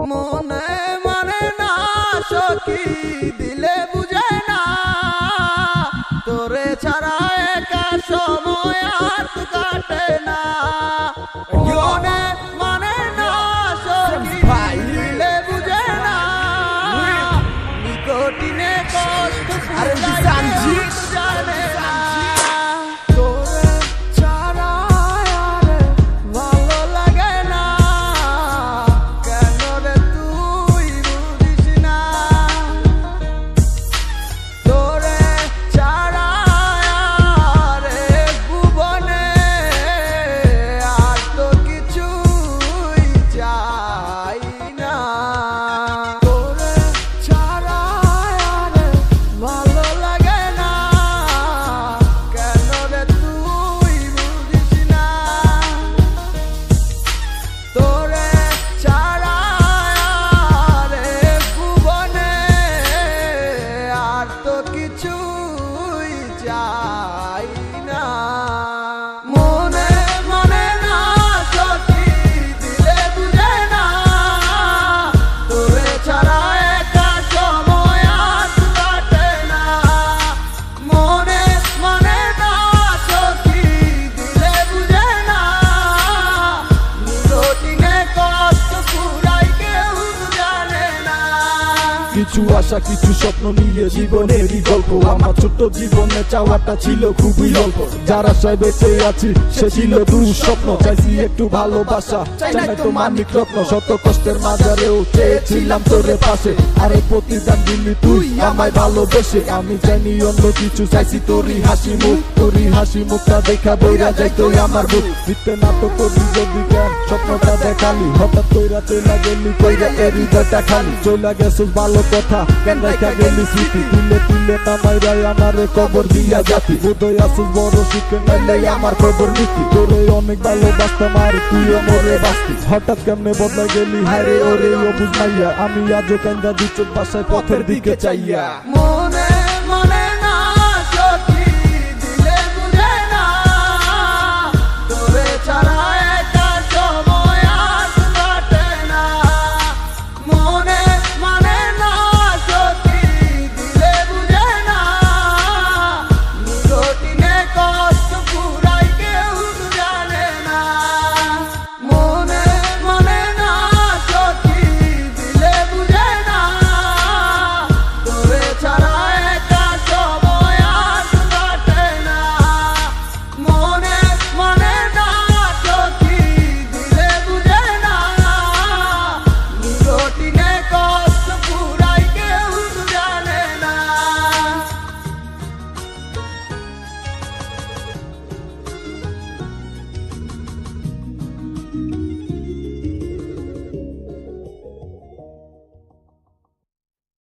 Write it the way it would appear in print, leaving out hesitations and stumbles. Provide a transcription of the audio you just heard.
মনে মানে না সখী দিলে বুঝে না তোরে ছাড়া একা সময় আর কাটে না মনে মানে না সখী দিলে বুঝে না নিকটিনে কষ্ট আরে জানজি জানে না তোরে ছাড়া আর ভালো লাগে না কেন রে তুই বুঝিস না তোরে ছাড়া আর ভুবনে আর তো কিছুই চাই না তোরে ছাড়া আর ভালো লাগে না কেন রে তুই বুঝিস না তোরে ছাড়া আর ভুবনে আর তো কিছুই চাই না মনে মনে না সখী দিলে বুঝে না তোরে ছাড়া একা সময় আর কাটে না মনে মনে না সখী দিলে বুঝে না নিকটিনে কষ্ট পুরাই কেউ জানে না কিছু আশা কিছু স্বপ্ন নিয়ে জীবনেরই গল্প আমার ছোট্ট জীবনে চাওয়াটা ছিল খুবই অল্প যার আশায় বেঁচে আছি সে ছিল দুঃস্বপ্ন চাইছি একটু ভালোবাসা চাই না তো মানিক রত্ন শত কষ্টের মাঝারেও চেয়েছিলাম তোরে পাশে আরে প্রতিদান দিলি তুই আমায় ভালোবেসে আমি চাইনি অন্য কিছু চাইছি তোরই হাসি মুখটা দেখা বইরা যাই তুই আমার বুক দিতে না তো করি যদি কেন স্বপ্নটা দেখালি হঠাৎ কইরা চইলা গেলি কইরা এর হৃদয়টা খালি চইলা গেছিস ভালো কথা কেন রেখা গেলি স্মৃতি তুলে তুলে নামাইরাই আমারে কবর দিয়া জাতি বোধই আসিস বড় সুখে নাইলে আমার খবর নীতি তোরে অনেক ভালোবাসতাম আর তুইও মরে বাঁচতি হঠাৎ কেমনে বদলা গেলি হারে ওরে ও বুঝাইয়া আমি আজও কান্দা দুচোখ বাসায় পথের দিকে চাইয়া মনে